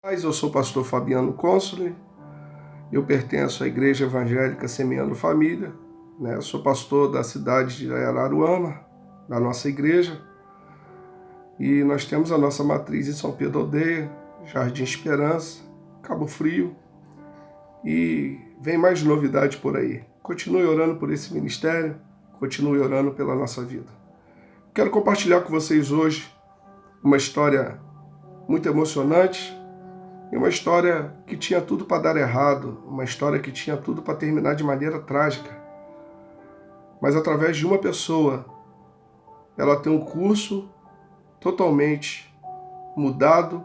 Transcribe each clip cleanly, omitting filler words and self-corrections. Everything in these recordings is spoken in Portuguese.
Eu sou o pastor Fabiano Consoli, eu pertenço à Igreja Evangélica Semeando Família, Eu sou pastor da cidade de Araruama, da nossa igreja, e nós temos a nossa matriz em São Pedro Aldeia, Jardim Esperança, Cabo Frio, e vem mais novidade por aí. Continue orando por esse ministério, continue orando pela nossa vida. Quero compartilhar com vocês hoje uma história muito emocionante, e uma história que tinha tudo para dar errado, uma história que tinha tudo para terminar de maneira trágica. Mas através de uma pessoa, ela tem um curso totalmente mudado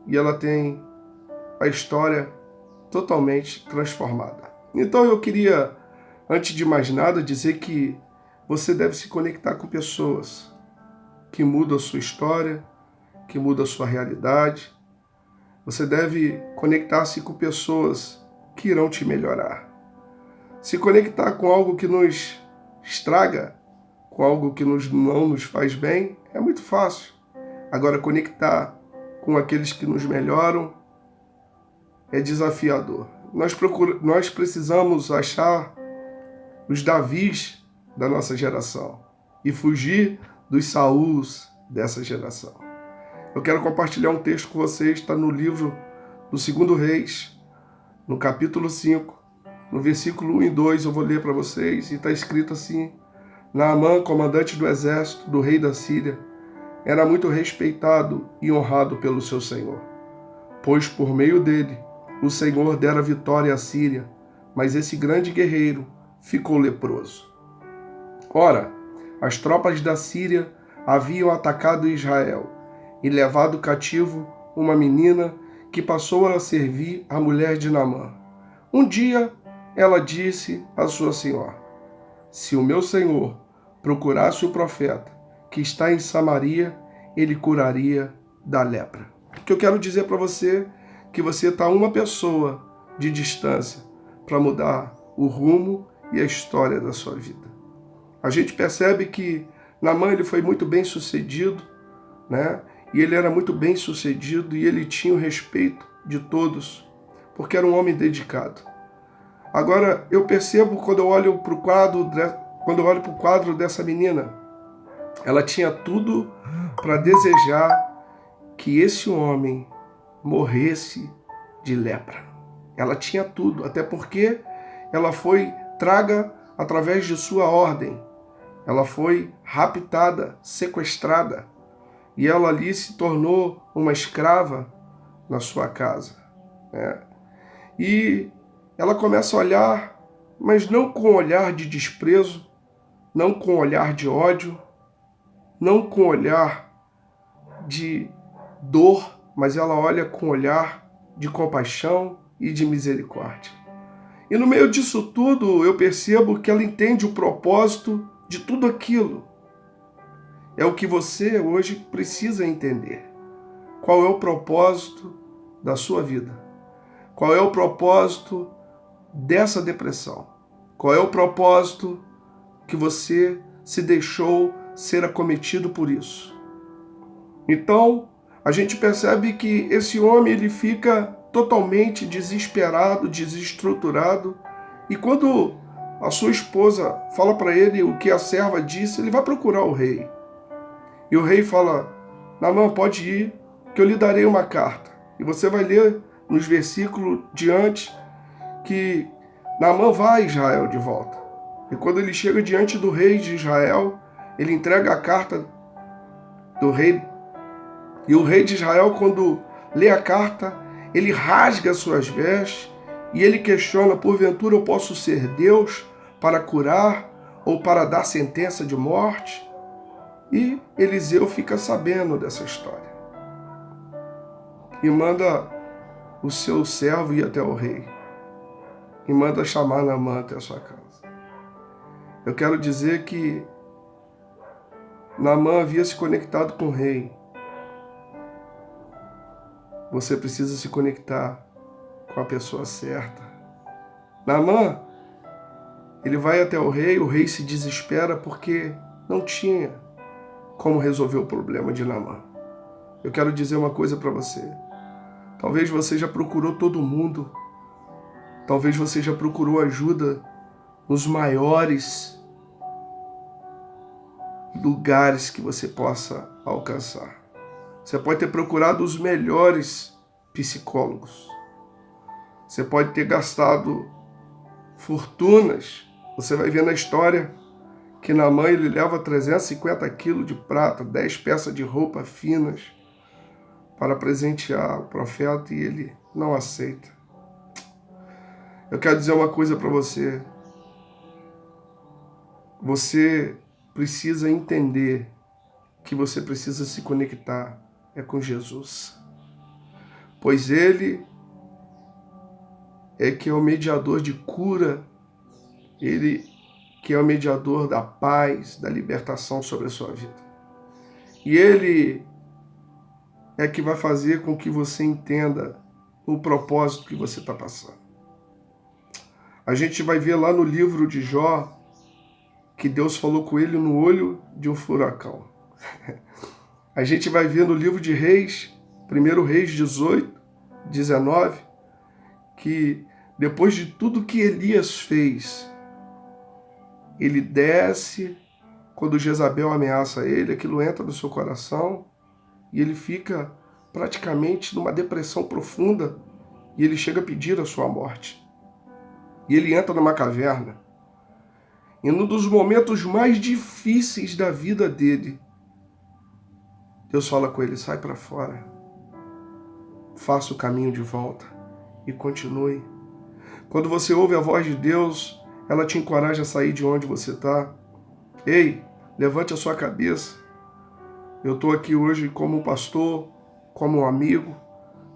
e ela tem a história totalmente transformada. Então eu queria, antes de mais nada, dizer que você deve se conectar com pessoas que mudam a sua história, que mudam a sua realidade. Você deve conectar-se com pessoas que irão te melhorar. Se conectar com algo que nos estraga, com algo que não nos faz bem, é muito fácil. Agora, conectar com aqueles que nos melhoram é desafiador. Nós precisamos achar os Davis da nossa geração e fugir dos Saúls dessa geração. Eu quero compartilhar um texto com vocês, está no livro do 2 Reis, no capítulo 5, no versículo 1 e 2, eu vou ler para vocês, e está escrito assim: Naamã, comandante do exército do rei da Síria, era muito respeitado e honrado pelo seu senhor, pois por meio dele o Senhor dera vitória à Síria, mas esse grande guerreiro ficou leproso. Ora, as tropas da Síria haviam atacado Israel e levado cativo uma menina que passou a servir a mulher de Naamã. Um dia ela disse à sua senhora: se o meu senhor procurasse o profeta que está em Samaria, ele curaria da lepra. O que eu quero dizer para você é que você está uma pessoa de distância para mudar o rumo e a história da sua vida. A gente percebe que Naamã ele foi muito bem sucedido, E ele era muito bem sucedido e ele tinha o respeito de todos, porque era um homem dedicado. Agora, eu percebo quando eu olho para o quadro dessa menina, ela tinha tudo para desejar que esse homem morresse de lepra. Ela tinha tudo, até porque ela foi traga através de sua ordem. Ela foi raptada, sequestrada. E ela ali se tornou uma escrava na sua casa. E ela começa a olhar, mas não com olhar de desprezo, não com olhar de ódio, não com olhar de dor, mas ela olha com olhar de compaixão e de misericórdia. E no meio disso tudo, eu percebo que ela entende o propósito de tudo aquilo. É o que você hoje precisa entender. Qual é o propósito da sua vida? Qual é o propósito dessa depressão? Qual é o propósito que você se deixou ser acometido por isso? Então, a gente percebe que esse homem ele fica totalmente desesperado, desestruturado, e quando a sua esposa fala para ele o que a serva disse, ele vai procurar o rei. E o rei fala: Naamã, pode ir, que eu lhe darei uma carta. E você vai ler nos versículos diante que Naamã vai a Israel de volta. E quando ele chega diante do rei de Israel, ele entrega a carta do rei. E o rei de Israel, quando lê a carta, ele rasga suas vestes e ele questiona: porventura eu posso ser Deus para curar ou para dar sentença de morte? E Eliseu fica sabendo dessa história e manda o seu servo ir até o rei e manda chamar Naamã até a sua casa. Eu quero dizer que Naamã havia se conectado com o rei. Você precisa se conectar com a pessoa certa. Naamã, ele vai até o rei se desespera porque não tinha como resolver o problema de Naamã. Eu quero dizer uma coisa para você. Talvez você já procurou todo mundo. Talvez você já procurou ajuda nos maiores lugares que você possa alcançar. Você pode ter procurado os melhores psicólogos. Você pode ter gastado fortunas. Você vai ver na história que Naamã ele leva 350 quilos de prata, 10 peças de roupa finas para presentear o profeta e ele não aceita. Eu quero dizer uma coisa para você. Você precisa entender que você precisa se conectar com Jesus. Pois Ele é que é o mediador de cura, Ele que é o mediador da paz, da libertação sobre a sua vida. E Ele é que vai fazer com que você entenda o propósito que você está passando. A gente vai ver lá no livro de Jó que Deus falou com ele no olho de um furacão. A gente vai ver no livro de Reis, 1 Reis 18, 19, que depois de tudo que Elias fez, ele desce, quando Jezabel ameaça ele, aquilo entra no seu coração e ele fica praticamente numa depressão profunda e ele chega a pedir a sua morte. E ele entra numa caverna. E num dos momentos mais difíceis da vida dele, Deus fala com ele, sai para fora, faça o caminho de volta e continue. Quando você ouve a voz de Deus, ela te encoraja a sair de onde você está. Ei, levante a sua cabeça. Eu estou aqui hoje como pastor, como um amigo,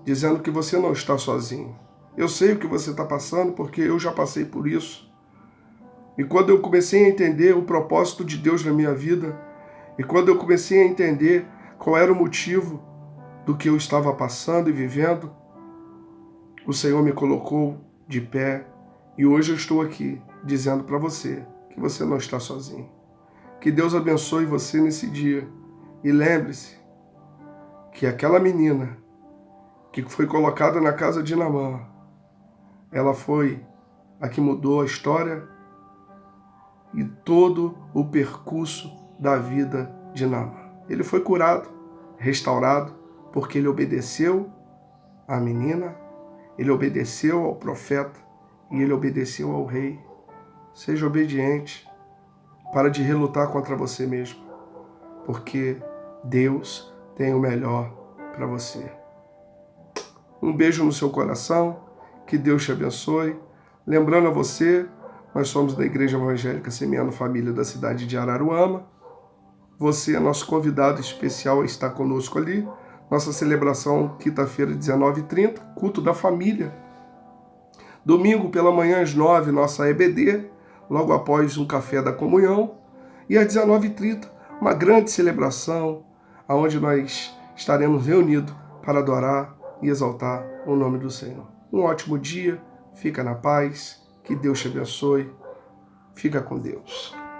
dizendo que você não está sozinho. Eu sei o que você está passando porque eu já passei por isso. E quando eu comecei a entender o propósito de Deus na minha vida, e quando eu comecei a entender qual era o motivo do que eu estava passando e vivendo, o Senhor me colocou de pé e hoje eu estou aqui dizendo para você que você não está sozinho. Que Deus abençoe você nesse dia e lembre-se que aquela menina que foi colocada na casa de Naamã, ela foi a que mudou a história e todo o percurso da vida de Naamã. Ele foi curado, restaurado, porque ele obedeceu à menina, ele obedeceu ao profeta e ele obedeceu ao rei. Seja obediente, para de relutar contra você mesmo, porque Deus tem o melhor para você. Um beijo no seu coração, que Deus te abençoe. Lembrando a você, nós somos da Igreja Evangélica Semeando Família da cidade de Araruama. Você é nosso convidado especial a estar conosco ali. Nossa celebração, quinta-feira, 19h30, culto da família. Domingo, pela manhã, às 9h, nossa EBD, logo após um café da comunhão. E às 19h30, uma grande celebração, onde nós estaremos reunidos para adorar e exaltar o nome do Senhor. Um ótimo dia, fica na paz, que Deus te abençoe, fica com Deus.